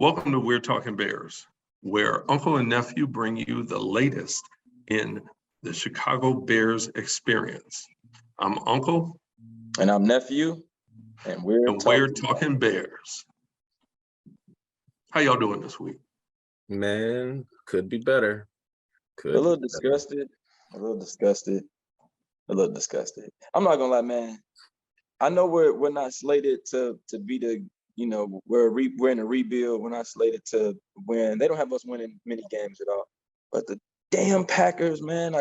Welcome to We're Talking Bears, where Uncle and Nephew bring you the latest in the Chicago Bears experience. I'm Uncle. And I'm Nephew, and we're talking Bears. How y'all doing this week? Man, could be better. A little disgusted. I'm not gonna lie, man. I know we're not slated to be the, we're in a rebuild. We're not slated to win. They don't have us winning many games at all. But the damn Packers, man,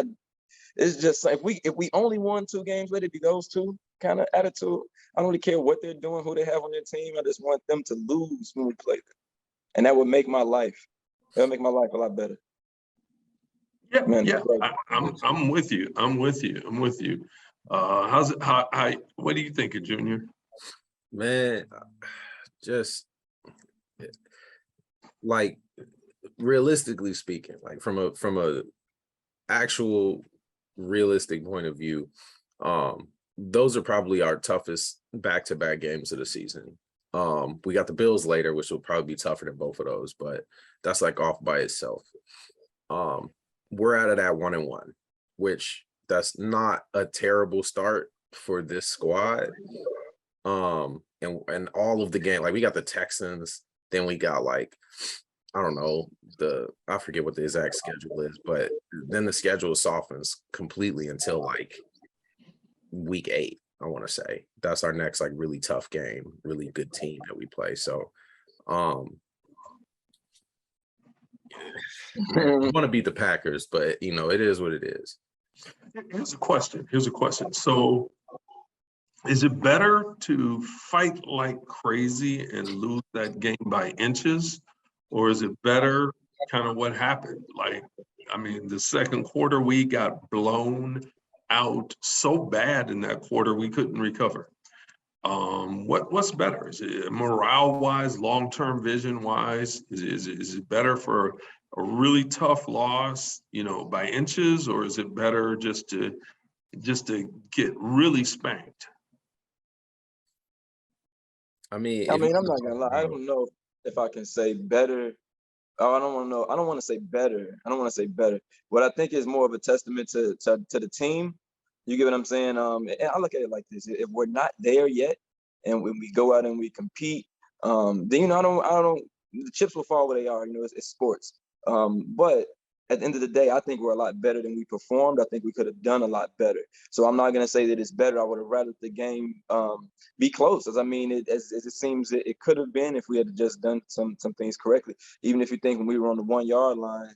it's just like if we only won 2 games, let it be those two kind of attitude. I don't really care what they're doing, who they have on their team. I just want them to lose when we play them. And that would make my life. That would make my life a lot better. Yeah, man, I'm with you. How's it? How? What do you think, Junior? Man, just like realistically speaking, like from a actual realistic point of view, those are probably our toughest back-to-back games of the season. We got the Bills later, which will probably be tougher than both of those, but that's like off by itself. We're at it at 1-1, which that's not a terrible start for this squad. And all of the game, like we got the Texans, then we got like, I don't know, I forget what the exact schedule is, but then the schedule softens completely until like week 8. I want to say that's our next like really tough game, really good team that we play. So, I want to beat the Packers, but it is what it is. Here's a question. So, is it better to fight like crazy and lose that game by inches, or is it better kind of what happened? Like, I mean, the second quarter we got blown out so bad in that quarter we couldn't recover. What's better? Is it morale-wise, long-term vision-wise? Is it better for a really tough loss, by inches, or is it better just to get really spanked? I mean, I'm not gonna lie. I don't know if I can say better. Oh, I don't want to say better. What I think is more of a testament to the team. You get what I'm saying? And I look at it like this: if we're not there yet, and when we go out and we compete, then I don't. The chips will fall where they are. It's sports. But at the end of the day, I think we're a lot better than we performed. I think we could have done a lot better. So I'm not gonna say that it's better. I would have rather the game be close. As it seems it could have been if we had just done some things correctly. Even if you think when we were on the 1-yard line,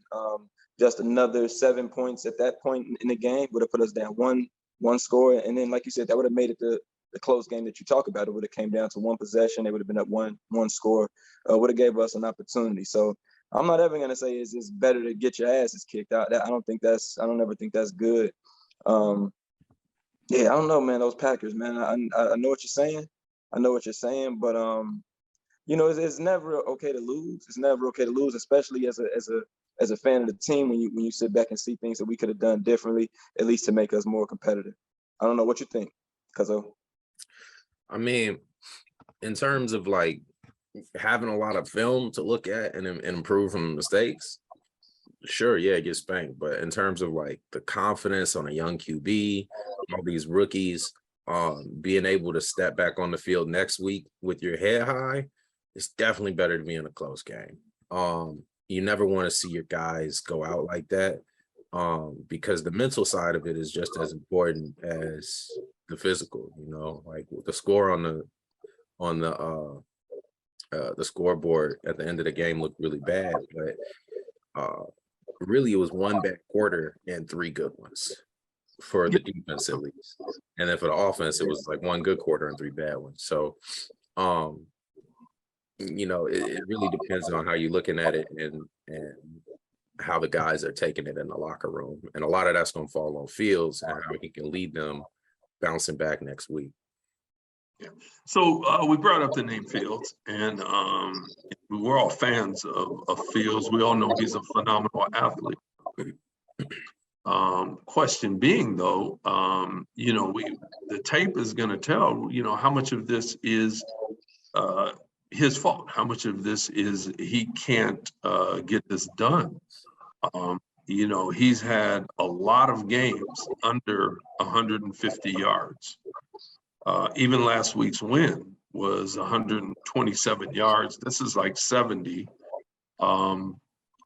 just another 7 points at that point in the game would have put us down one score, and then like you said, that would have made it the close game that you talk about. It would have came down to one possession. They would have been up one score. Would have gave us an opportunity. So I'm not ever gonna say it's better to get your asses kicked out. I don't ever think that's good. Yeah, I don't know, man. Those Packers, man. I know what you're saying. But it's never okay to lose. It's never okay to lose, especially as a fan of the team when you sit back and see things that we could have done differently, at least to make us more competitive. I don't know what you think, Cuzzo. I mean, in terms of like having a lot of film to look at and improve from mistakes, sure, yeah, get spanked. But in terms of like the confidence on a young QB, all these rookies, being able to step back on the field next week with your head high, it's definitely better to be in a close game. You never want to see your guys go out like that, because the mental side of it is just as important as the physical. Like the score on the scoreboard at the end of the game looked really bad, but really it was one bad quarter and 3 good ones for the defense at least, and then for the offense it was like 1 good quarter and 3 bad ones. So it really depends on how you're looking at it and how the guys are taking it in the locker room, and a lot of that's going to fall on Fields and how he can lead them bouncing back next week. Yeah. So we brought up the name Fields, and we're all fans of Fields. We all know he's a phenomenal athlete. Question being, though, the tape is going to tell, how much of this is his fault? How much of this is he can't get this done? You know, he's had a lot of games under 150 yards. Even last week's win was 127 yards. This is like 70.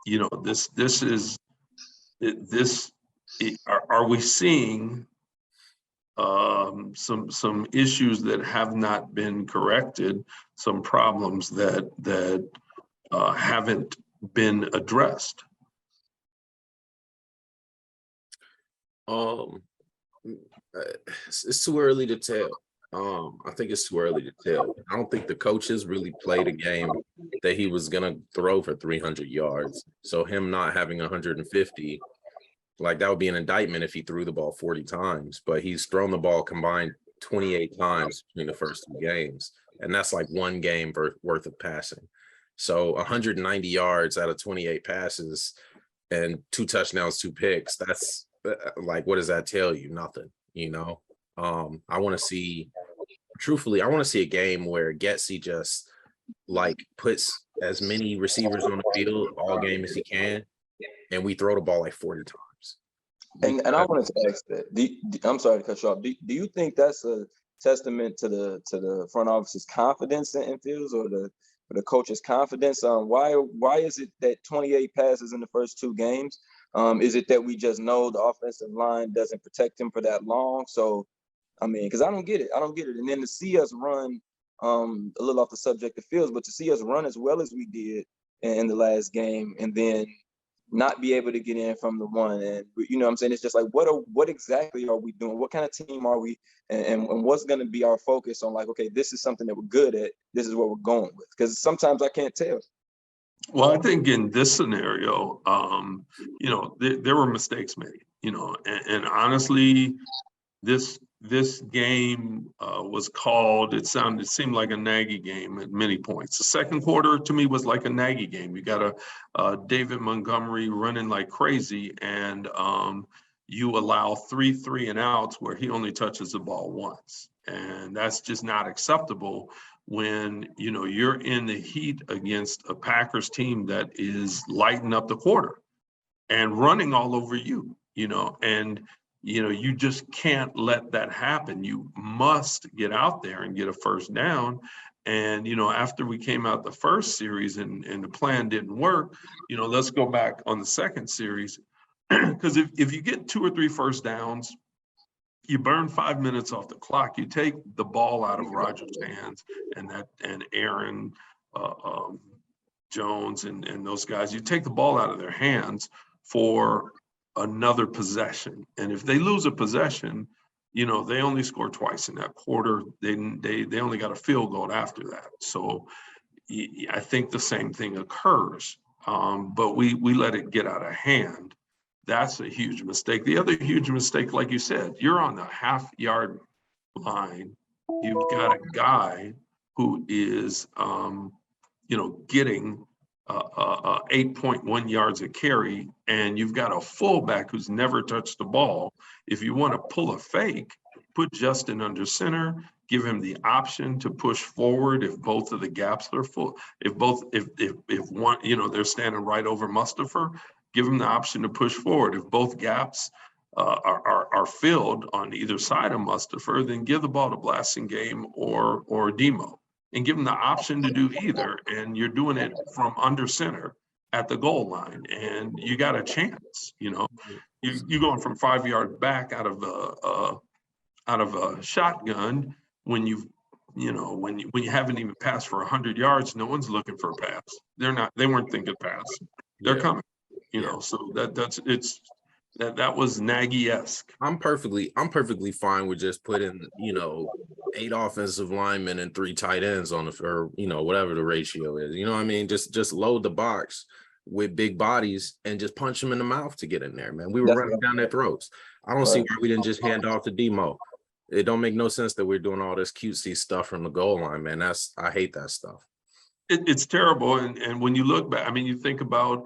You know, are we seeing some issues that have not been corrected, some problems that haven't been addressed? It's too early to tell. I think it's too early to tell. I don't think the coaches really played a game that he was gonna throw for 300 yards. So him not having 150, like that would be an indictment if he threw the ball 40 times. But he's thrown the ball combined 28 times between the first two games, and that's like one game worth of passing. So 190 yards out of 28 passes and 2 touchdowns, 2 picks. That's like, what does that tell you? Nothing, you know. I want to see, truthfully, I want to see a game where Getsy just like puts as many receivers on the field all game as he can, and we throw the ball like 40 times. And I wanted to ask that. I'm sorry to cut you off. Do you think that's a testament to the front office's confidence in Fields, or the coach's confidence? Why is it that 28 passes in the first 2 games? Is it that we just know the offensive line doesn't protect him for that long? So, I mean, because I don't get it. And then to see us run, a little off the subject of Fields, but to see us run as well as we did in the last game, and then not be able to get in from the one, and you know what I'm saying, it's just like, what exactly are we doing? What kind of team are we, and what's going to be our focus on? Like, okay, this is something that we're good at, this is what we're going with, because sometimes I can't tell. Well, I think in this scenario, you know, there were mistakes made, you know, and honestly, this game was called, it seemed like a Nagy game at many points. The second quarter to me was like a Nagy game. You got a David Montgomery running like crazy, and you allow 3 3-and-outs where he only touches the ball once. And that's just not acceptable when, you know, you're in the heat against a Packers team that is lighting up the quarter and running all over you, you know, and you know, you just can't let that happen. You must get out there and get a first down. And, you know, after we came out the first series and the plan didn't work, you know, let's go back on the second series. Because if you get 2 or 3 first downs, you burn 5 minutes off the clock. You take the ball out of Rodgers' hands and Aaron Jones and those guys. You take the ball out of their hands for another possession, and if they lose a possession, you know, they only score twice in that quarter. They only got a field goal after that. So I think the same thing occurs, but we let it get out of hand. That's a huge mistake. The other huge mistake, like you said, you're on the half-yard line. You've got a guy who is, you know, getting 8.1 yards a carry, and you've got a fullback who's never touched the ball. If you want to pull a fake, put Justin under center, give him the option to push forward if both of the gaps are full. If one, you know, they're standing right over Mustafa, give him the option to push forward. If both gaps are filled on either side of Mustafa, then give the ball to Blasingame or Demo, and give them the option to do either. And you're doing it from under center at the goal line, and you got a chance. You know, you're going from 5 yards back out of a shotgun when when you haven't even passed for 100 yards. No one's looking for a pass. They weren't thinking pass. They're coming. You know, so that was Nagy-esque. I'm perfectly fine with just putting, you know, 8 offensive linemen and 3 tight ends on or you know, whatever the ratio is. You know what I mean? Just load the box with big bodies and just punch them in the mouth to get in there, man. We were running down their throats. I don't see why we didn't just hand off to Demo. It don't make no sense that we're doing all this cutesy stuff from the goal line, man. I hate that stuff. It's terrible. And when you look back, I mean, you think about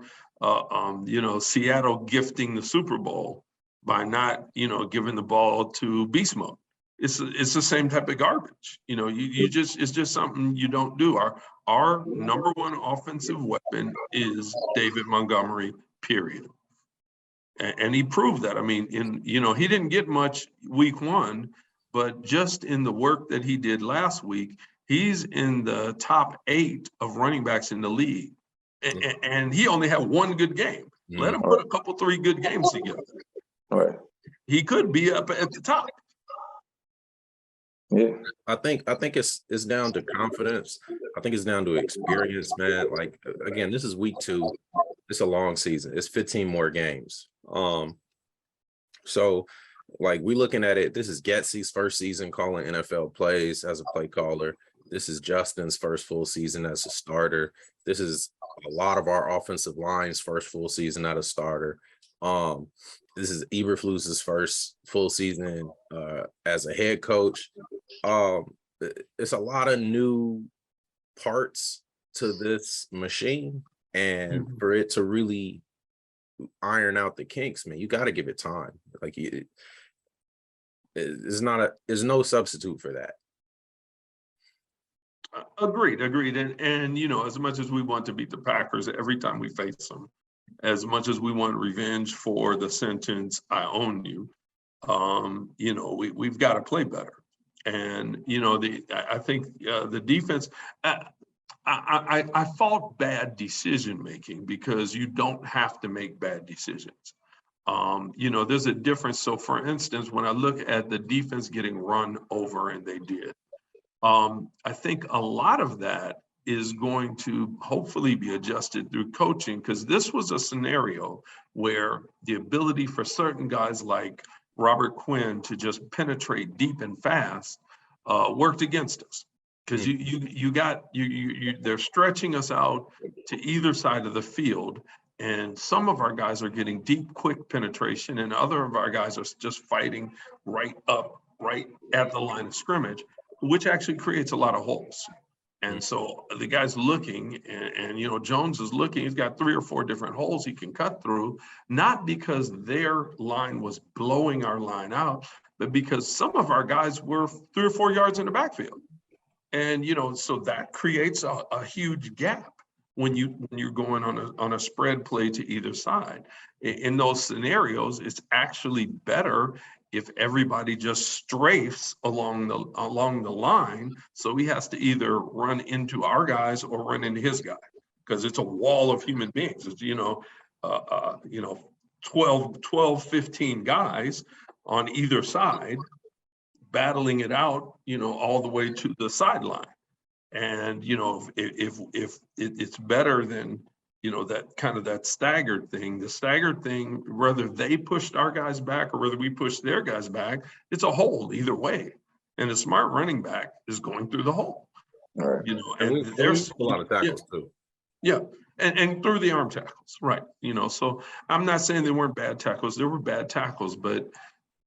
you know, Seattle gifting the Super Bowl by not, you know, giving the ball to Beast Mode. it's the same type of garbage. You know, it's just something you don't do. Our number one offensive weapon is David Montgomery, period. And he proved that. I mean, he didn't get much week 1, but just in the work that he did last week, he's in the top 8 of running backs in the league. And he only had one good game. Let him put a couple, 3 good games together. Right. He could be up at the top. Yeah. I think it's down to confidence. I think it's down to experience, man. Like, again, this is week 2. It's a long season. It's 15 more games. So like we looking at it, this is Getsy's first season calling NFL plays as a play caller. This is Justin's first full season as a starter. This is a lot of our offensive line's first full season as a starter. This is Eberflus's first full season as a head coach. It's a lot of new parts to this machine, and for it to really iron out the kinks, man, you got to give it time. Like there's no substitute for that. Agreed. And as much as we want to beat the Packers every time we face them, as much as we want revenge for the sentence, "I own you," we've got to play better. And I think the defense. I fault bad decision making because you don't have to make bad decisions. There's a difference. So, for instance, when I look at the defense getting run over, and they did, I think a lot of that is going to hopefully be adjusted through coaching, because this was a scenario where the ability for certain guys like Robert Quinn to just penetrate deep and fast worked against us. Because they're stretching us out to either side of the field, and some of our guys are getting deep, quick penetration, and other of our guys are just fighting right at the line of scrimmage, which actually creates a lot of holes. And so the guy's looking, and Jones is looking. He's got 3 or 4 different holes he can cut through, not because their line was blowing our line out, but because some of our guys were 3 or 4 yards in the backfield. And so that creates a huge gap when you're going on a spread play to either side. In those scenarios, it's actually better if everybody just strafes along the line. So he has to either run into our guys or run into his guy, because it's a wall of human beings. It's 12, 15 guys on either side, battling it out, all the way to the sideline. And, if it's better than, that kind of that staggered thing, whether they pushed our guys back or whether we pushed their guys back, it's a hole either way. And a smart running back is going through the hole, right. And there's a lot of tackles too. Yeah. And through the arm tackles. Right. So I'm not saying they weren't bad tackles. There were bad tackles, but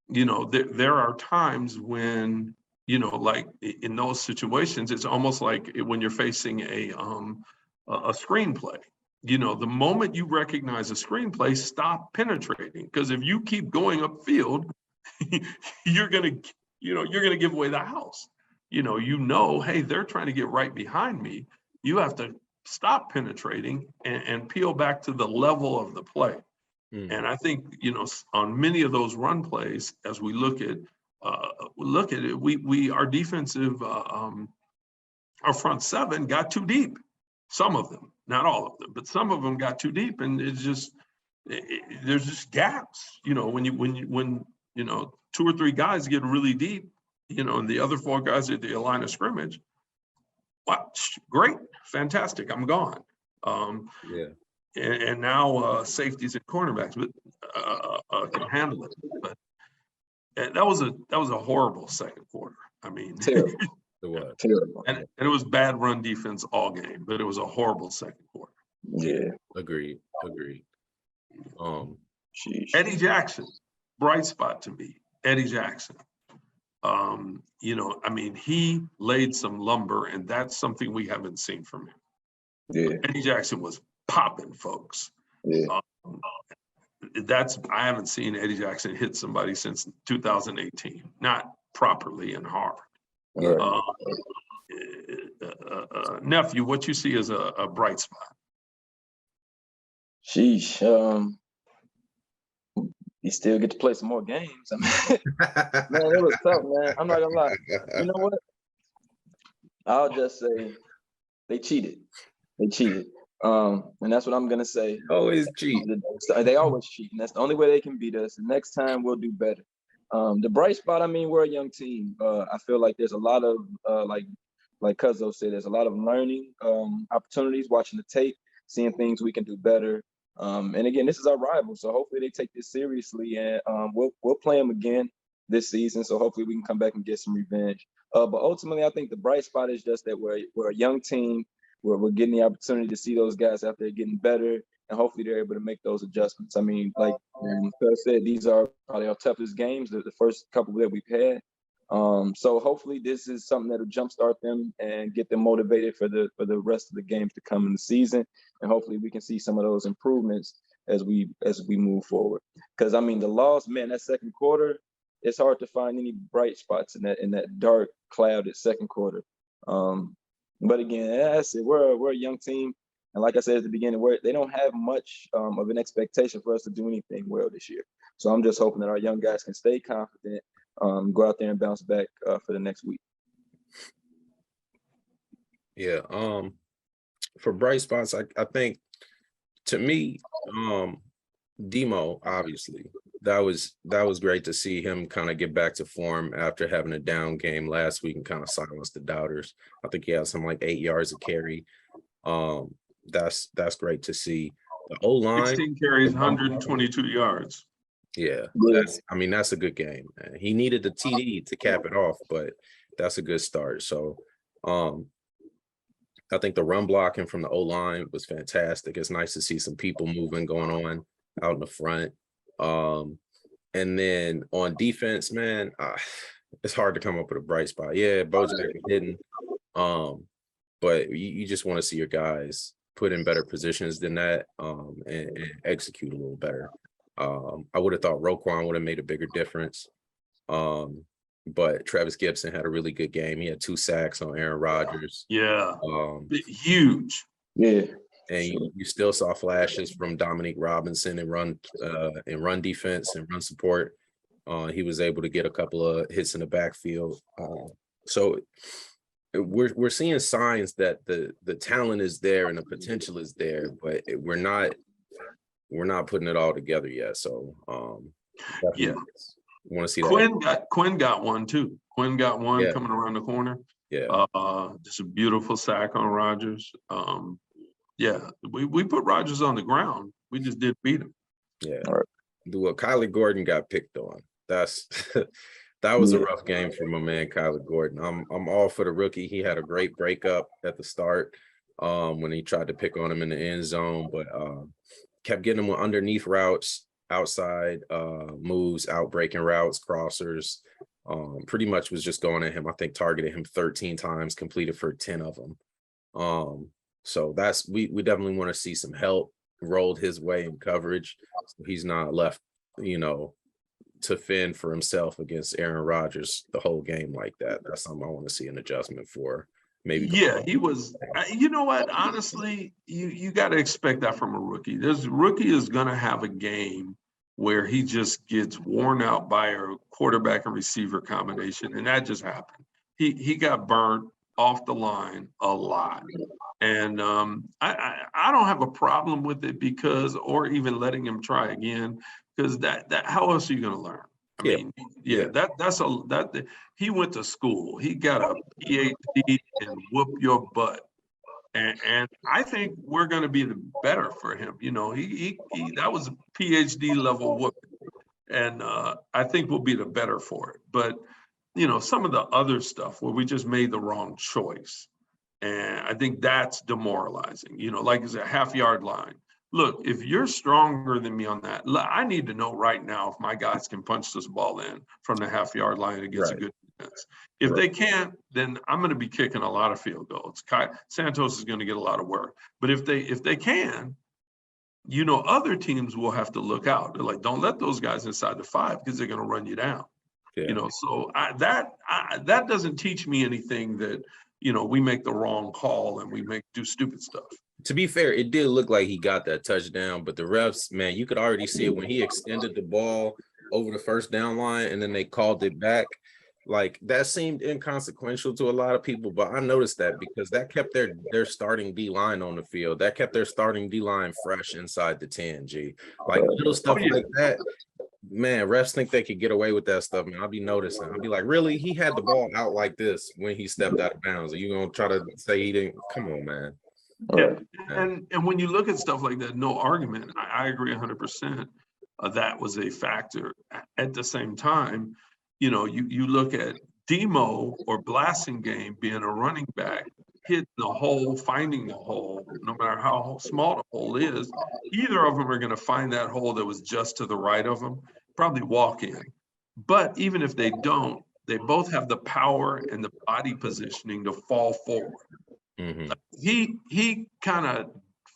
there are times when, like in those situations, it's almost like when you're facing a screenplay. The moment you recognize a screenplay, stop penetrating, because if you keep going upfield, you're gonna give away the house. Hey, they're trying to get right behind me. You have to stop penetrating and peel back to the level of the play. And I think, on many of those run plays, as we look at it, our defensive, our front 7 got too deep. Some of them, not all of them, but some of them got too deep, and there's just gaps. When 2 or 3 guys get really deep, and the other 4 guys at the line of scrimmage. Wow, great, fantastic, I'm gone. Yeah. And now safeties and cornerbacks, but can handle it. But that was a horrible second quarter. I mean, terrible. It was terrible, and it was bad run defense all game, but it was a horrible second quarter. Yeah, agreed. Eddie Jackson, bright spot to me. Eddie Jackson. He laid some lumber, and that's something we haven't seen from him. Yeah, Eddie Jackson was popping, folks. Yeah, I haven't seen Eddie Jackson hit somebody since 2018. Not properly and hard. Right. Nephew, what you see as a bright spot? Sheesh. He still get to play some more games. I mean, man, it was tough, man. I'm not gonna lie. You know what? I'll just say they cheated. They cheated. And that's what I'm gonna say. Always cheat. They always cheat, and that's the only way they can beat us. The next time we'll do better. The bright spot, I mean, we're a young team. I feel like there's a lot of like Cuzzo said, there's a lot of learning opportunities, watching the tape, seeing things we can do better. And again, this is our rival, so hopefully they take this seriously, and we'll play them again this season. So hopefully we can come back and get some revenge. But ultimately, I think the bright spot is just that we're a young team. We're getting the opportunity to see those guys out there getting better, and hopefully they're able to make those adjustments. I mean, like Phil said, these are probably our toughest games, the first couple that we've had. So hopefully this is something that'll jumpstart them and get them motivated for the rest of the games to come in the season, and hopefully we can see some of those improvements as we move forward. Because I mean, the loss, man, that second quarter, it's hard to find any bright spots in that dark, clouded second quarter. But again, that's it. We're a young team, and like I said at the beginning, they don't have much of an expectation for us to do anything well this year. So I'm just hoping that our young guys can stay confident, go out there and bounce back for the next week. Yeah. For bright spots, I think, to me, Demo, obviously, that was great to see him kind of get back to form after having a down game last week and kind of silence the doubters. I think he had something like 8 yards of carry. That's great to see. The O-line, 16 carries, 122 yards. Yeah, that's a good game, man. He needed the TD to cap it off, but that's a good start. So I think the run blocking from the O-line was fantastic. It's nice to see some people moving going on out in the front. And then on defense, man, it's hard to come up with a bright spot. Yeah, Bojack is hidden. But you just want to see your guys put in better positions than that, and execute a little better. I would have thought Roquan would have made a bigger difference. But Travis Gibson had a really good game. He had 2 sacks on Aaron Rodgers. Yeah. Huge. Yeah. And you still saw flashes from Dominique Robinson in run defense and run support. He was able to get a couple of hits in the backfield. So we're seeing signs that the talent is there and the potential is there, but we're not putting it all together yet. So yeah, want to see that. Quinn got one too. Quinn got one coming around the corner. Yeah. Just a beautiful sack on Rodgers. Yeah, we put Rodgers on the ground. We just didn't beat him. Yeah. All right. Well, Kyler Gordon got picked on. That was a rough game for my man Kyler Gordon. I'm all for the rookie. He had a great breakup at the start when he tried to pick on him in the end zone, but kept getting him underneath routes, outside moves, out breaking routes, crossers. Pretty much was just going at him. I think targeted him 13 times, completed for 10 of them. So we definitely want to see some help rolled his way in coverage, so he's not left, to fend for himself against Aaron Rodgers the whole game like that. That's something I want to see an adjustment for. Maybe. Yeah, he was. You know what? Honestly, you got to expect that from a rookie. This rookie is going to have a game where he just gets worn out by a quarterback and receiver combination, and that just happened. He got burnt off the line a lot, and I don't have a problem with it or even letting him try again, because that how else are you going to learn? I mean, he went to school. He got a PhD and whoop your butt. And I think we're going to be the better for him. He that was a PhD level whoop. And I think we'll be the better for it. But, some of the other stuff where we just made the wrong choice. And I think that's demoralizing, like it's a half-yard line. Look, if you're stronger than me on that, I need to know right now if my guys can punch this ball in from the half-yard line against a good defense. If they can't, then I'm going to be kicking a lot of field goals. Santos is going to get a lot of work. But if they can, other teams will have to look out. They're like, don't let those guys inside the 5 because they're going to run you down. You know, so that doesn't teach me anything that, you know, we make the wrong call and we do stupid stuff. To be fair, it did look like he got that touchdown, but the refs, man, you could already see it when he extended the ball over the first down line and then they called it back. Like, that seemed inconsequential to a lot of people, but I noticed that because that kept their starting D line on the field. That kept their starting D line fresh inside the 10, G. Like, little stuff like that. Man, refs think they could get away with that stuff, man. I'll be noticing. I'll be like, really? He had the ball out like this when he stepped out of bounds. Are you gonna try to say he didn't? Come on, man. Yeah, and when you look at stuff like that, no argument. I agree 100%. That was a factor. At the same time, you know, you look at Demo or Blasingame being a running back, hitting the hole, finding the hole, no matter how small the hole is, either of them are going to find that hole that was just to the right of them, probably walk in. But even if they don't, they both have the power and the body positioning to fall forward. Mm-hmm. He kind of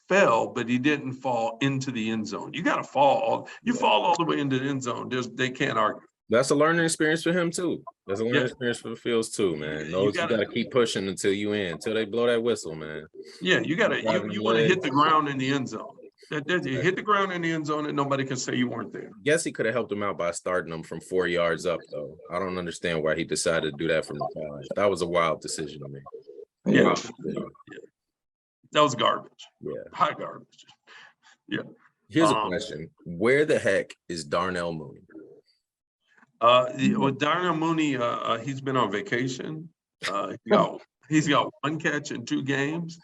fell, but he didn't fall into the end zone. You got to fall all the way into the end zone. They can't argue. That's a learning experience for him too. That's a learning experience for the fields too, man. You gotta keep pushing until you in, until they blow that whistle, man. Yeah, you want to hit the ground in the end zone. You hit the ground in the end zone and nobody can say you weren't there. Guess he could have helped him out by starting him from 4 yards up, though. I don't understand why he decided to do that from the 5. That was a wild decision to me. Yeah. That was garbage. Yeah. High garbage. Yeah. Here's a question. Where the heck is Darnell Mooney? Darnell Mooney, he's been on vacation. He's got 1 catch in 2 games.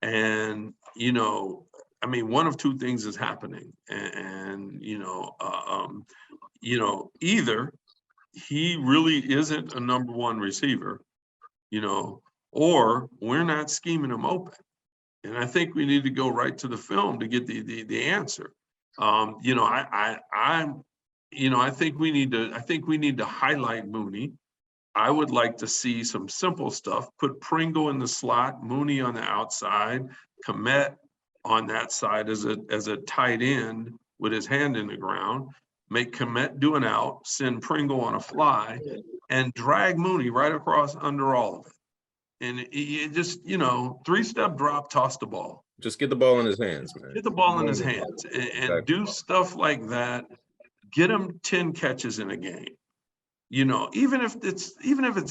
And, you know, I mean, one of 2 things is happening. And either he really isn't a number 1 receiver, you know, or we're not scheming him open. And I think we need to go right to the film to get the answer. I think we need to highlight Mooney. I would like to see some simple stuff. Put Pringle in the slot, Mooney on the outside, Kmet on that side as a tight end with his hand in the ground. Make Kmet do an out, send Pringle on a fly, and drag Mooney right across under all of it. And you just, 3-step drop, toss the ball. Just get the ball in his hands, man. Get the ball in his hands and do stuff like that. Get him 10 catches in a game. You know, even if it's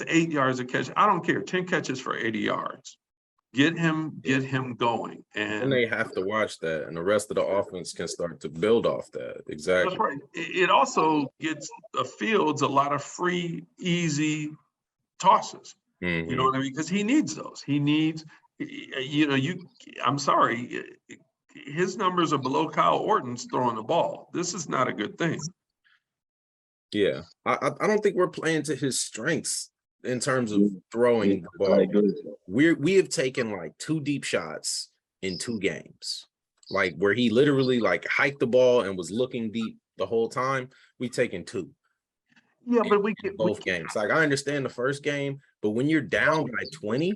8 yards a catch, I don't care. 10 catches for 80 yards. Get him going. And they have to watch that, and the rest of the offense can start to build off that. Exactly. That's right. It also gets Fields a lot of free, easy tosses. Mm-hmm. You know what I mean? Because he needs those. He needs, I'm sorry, his numbers are below Kyle Orton's throwing the ball. This is not a good thing. Yeah, I don't think we're playing to his strengths in terms of throwing the ball. We have taken like 2 deep shots in 2 games, like where he literally like hiked the ball and was looking deep the whole time. We've taken 2. Yeah, but we get both games. Like, I understand the first game, but when you're down by 20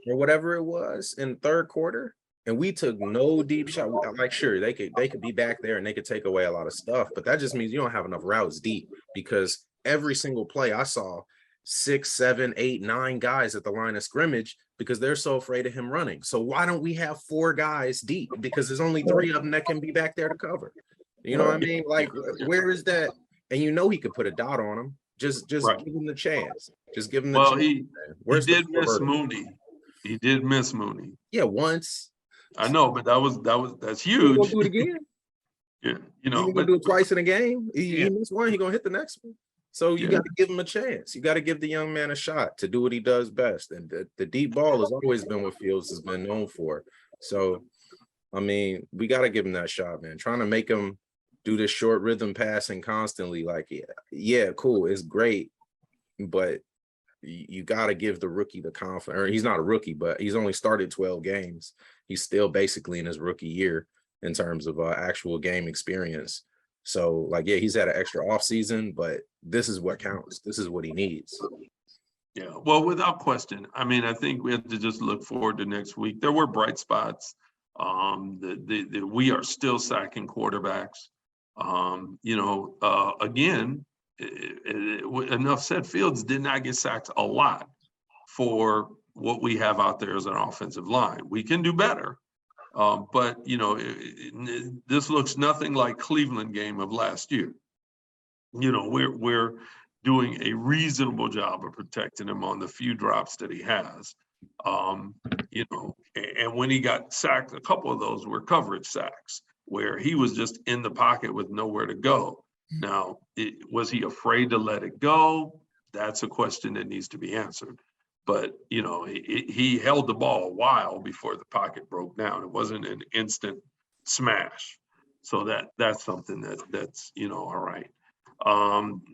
or whatever it was in 3rd quarter, and we took no deep shot, like, sure, they could be back there and they could take away a lot of stuff, but that just means you don't have enough routes deep, because every single play I saw 6, 7, 8, 9 guys at the line of scrimmage because they're so afraid of him running. So why don't we have 4 guys deep? Because there's only 3 of them that can be back there to cover. You know what I mean? Like, where is that? And he could put a dot on him. Just right. Give him the chance. Just give him the chance. He did miss Mooney. He did miss Mooney. Yeah, once. I know, but that's huge. Gonna do it again. Yeah, he's gonna do it twice in a game. He missed one, he's gonna hit the next one. So you got to give him a chance. You got to give the young man a shot to do what he does best. And the deep ball has always been what Fields has been known for. So, I mean, we got to give him that shot, man. Trying to make him do this short rhythm passing constantly, like, yeah, cool, it's great, but you got to give the rookie the confidence. Or he's not a rookie, but he's only started 12 games. He's still basically in his rookie year in terms of actual game experience. So, like, yeah, he's had an extra offseason, but this is what counts. This is what he needs. Yeah, well, without question. I mean, I think we have to just look forward to next week. There were bright spots. We are still sacking quarterbacks. Again, enough said, Fields did not get sacked a lot for what we have out there as an offensive line. We can do better, but this looks nothing like Cleveland game of last year. We're doing a reasonable job of protecting him on the few drops that he has. And when he got sacked, a couple of those were coverage sacks where he was just in the pocket with nowhere to go. Now, was he afraid to let it go? That's a question that needs to be answered. But, he held the ball a while before the pocket broke down. It wasn't an instant smash. So that's something that's all right.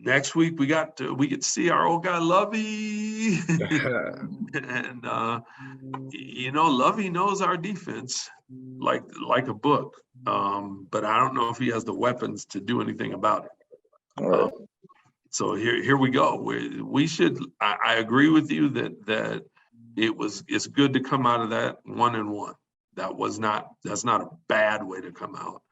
Next week we get to see our old guy Lovey. And Lovey knows our defense like a book. But I don't know if he has the weapons to do anything about it. All right. So here we go. We should. I agree with you that it's good to come out of that 1-1. That's not a bad way to come out.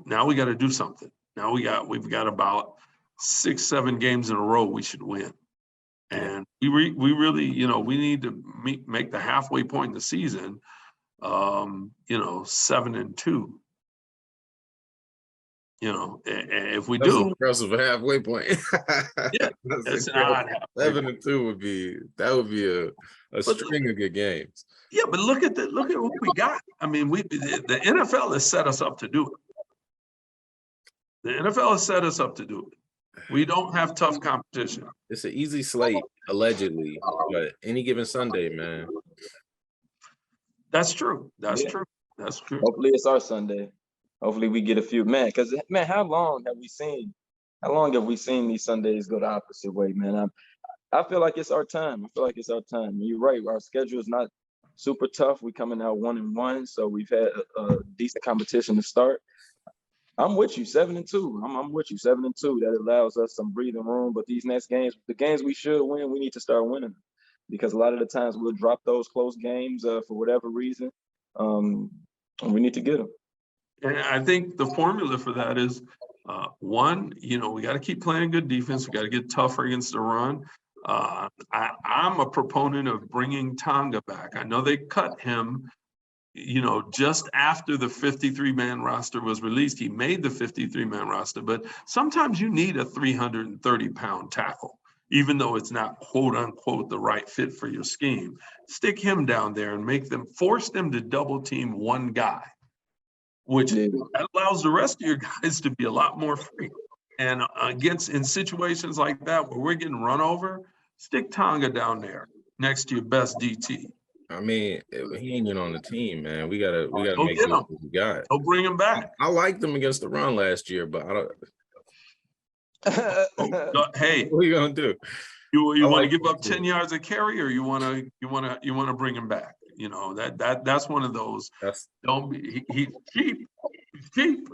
Now we got to do something. Now we've got about 6-7 games in a row we should win, and we really we need to make the halfway point in the season. 7-2. If we That's do, an impressive halfway point. Yeah, that's an odd halfway 7-2 would be a string of good games. Yeah, but look at what we got. I mean, the NFL has set us up to do it. The NFL has set us up to do it. We don't have tough competition. It's an easy slate, allegedly, but any given Sunday, man. That's true. That's true. That's true. Hopefully it's our Sunday. Hopefully we get a few, because how long have we seen these Sundays go the opposite way, man? I feel like it's our time. You're right. Our schedule is not super tough. We coming out 1-1, so we've had a decent competition to start. I'm with you, 7-2. I'm with you, 7-2. That allows us some breathing room. But these next games, the games we should win, we need to start winning, because a lot of the times we'll drop those close games for whatever reason, and we need to get them. And I think the formula for that is, one, we got to keep playing good defense. We got to get tougher against the run. I'm a proponent of bringing Tonga back. I know they cut him, just after the 53-man roster was released. He made the 53-man roster, but sometimes you need a 330-pound tackle, even though it's not quote unquote the right fit for your scheme. Stick him down there and force them to double team one guy, which that allows the rest of your guys to be a lot more free. And in situations like that where we're getting run over, stick Tonga down there next to your best DT. I mean, he ain't even on the team, man. We gotta make get what we got. Don't bring him back. I liked them against the run last year, but I don't. Hey, what are you gonna do? You want to give up 10 yards of carry, or you want to bring him back? That's one of those. Don't be. He's cheap. He's cheap.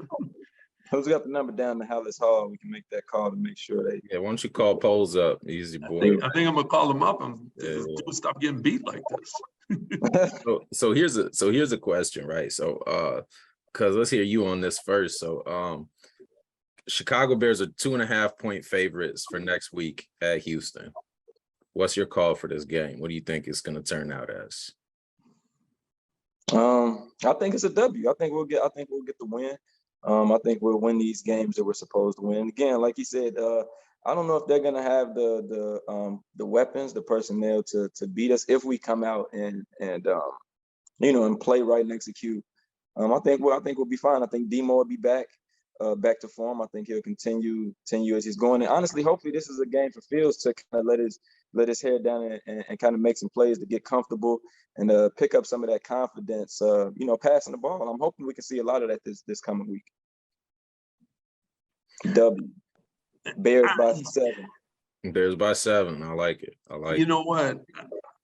Who's got the number down to Hallis Hall? We can make that call to make sure they. Yeah, why don't you call Poles up? Easy boy. I think I'm gonna call him up and stop getting beat like this. So here's a question, right? So because let's hear you on this first. So Chicago Bears are 2.5-point favorites for next week at Houston. What's your call for this game? What do you think it's going to turn out as? I think it's a W. I think we'll get the win. I think we'll win these games that we're supposed to win. Again, like you said, I don't know if they're gonna have the weapons, the personnel to beat us if we come out and play right and execute. I think we'll be fine. I think Demo will be back to form. I think he'll continue as he's going. And honestly, hopefully this is a game for Fields to kind of let his hair down and kind of make some plays to get comfortable and pick up some of that confidence, passing the ball. I'm hoping we can see a lot of that this coming week. W. Bears by 7. Bears by 7. I like it. You know what?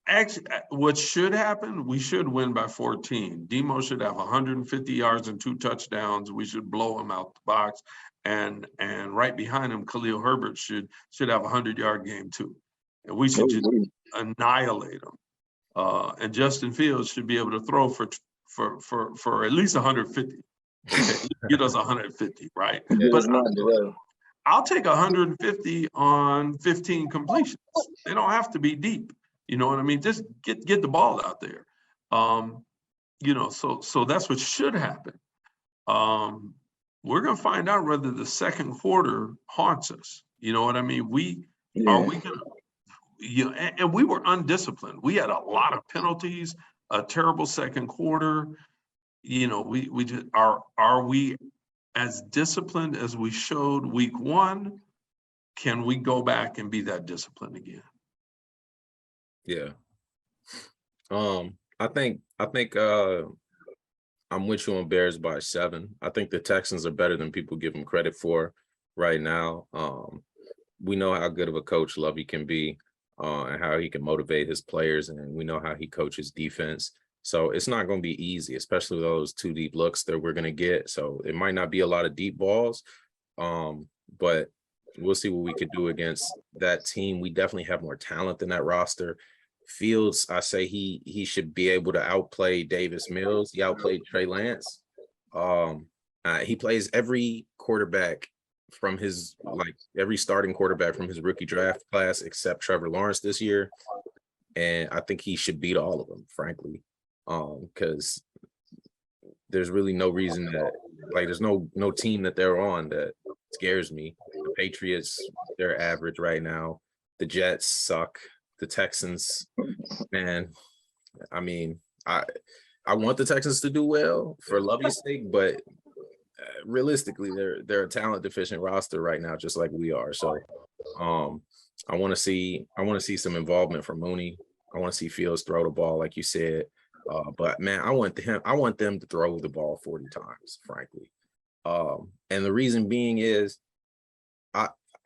Actually, what should happen, we should win by 14. Demo should have 150 yards and 2 touchdowns. We should blow him out the box. And right behind him, Khalil Herbert should have a 100-yard game too. And we should just annihilate him. And Justin Fields should be able to throw for at least 150. Okay? Get us 150, right? Yeah. But I'll take 150 on 15 completions. They don't have to be deep. You know what I mean? Just get the ball out there. You know, so that's what should happen. We're gonna find out whether the second quarter haunts us. You know what I mean? Are we gonna, you know, and we were undisciplined. We had a lot of penalties, a terrible second quarter. You know, we just are we as disciplined as we showed week one? Can we go back and be that disciplined again? Yeah. I think I'm with you on Bears by 7. I think the Texans are better than people give them credit for right now. We know how good of a coach Lovey can be, and how he can motivate his players, and we know how he coaches defense. So it's not going to be easy, especially with those 2 deep looks that we're going to get. So it might not be a lot of deep balls, but we'll see what we could do against that team. We definitely have more talent than that roster. Fields, I say he should be able to outplay Davis Mills. He outplayed Trey Lance. He plays every quarterback from his, like every starting quarterback from his rookie draft class except Trevor Lawrence this year. And I think he should beat all of them, frankly, because there's really no reason that, like, there's no team that they're on that scares me. The Patriots, they're average right now. The Jets suck. The Texans, man, I mean, I want the Texans to do well for Lovey's sake, but realistically, they're a talent deficient roster right now, just like we are. So, I want to see some involvement from Mooney. I want to see Fields throw the ball, like you said. But man, I want them to throw the ball 40 times, frankly. And the reason being is,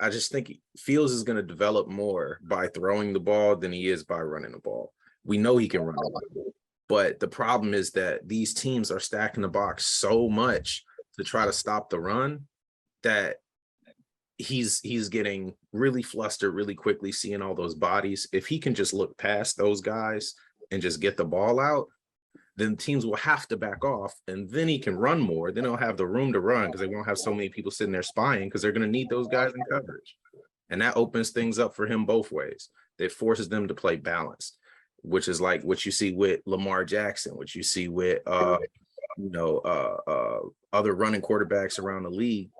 I just think Fields is going to develop more by throwing the ball than he is by running the ball. We know he can run the ball, but the problem is that these teams are stacking the box so much to try to stop the run that he's getting really flustered really quickly, seeing all those bodies. If he can just look past those guys and just get the ball out, then teams will have to back off, and then he can run more. Then he'll have the room to run because they won't have so many people sitting there spying, because they're going to need those guys in coverage. And that opens things up for him both ways. It forces them to play balanced, which is like what you see with Lamar Jackson, what you see with other running quarterbacks around the league,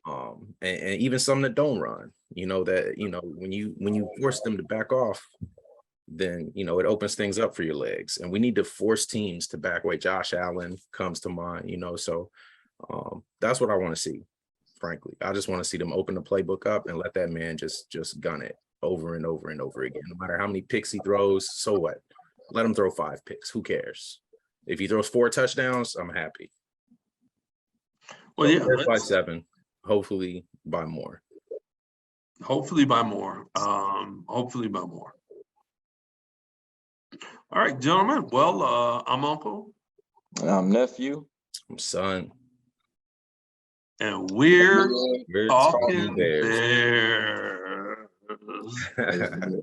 and even some that don't run. When you force them to back off, then it opens things up for your legs. And we need to force teams to back away. Josh Allen comes to mind, so that's what I want to see, frankly. I just want to see them open the playbook up and let that man just gun it over and over and over again. No matter how many picks he throws, so what? Let him throw 5 picks. Who cares? If he throws 4 touchdowns, I'm happy. Well, yeah, by 7, hopefully by more. Hopefully by more. Hopefully by more. All right, gentlemen. Well, I'm Uncle. And I'm Nephew. I'm Son. And we're talking Bears. Bears.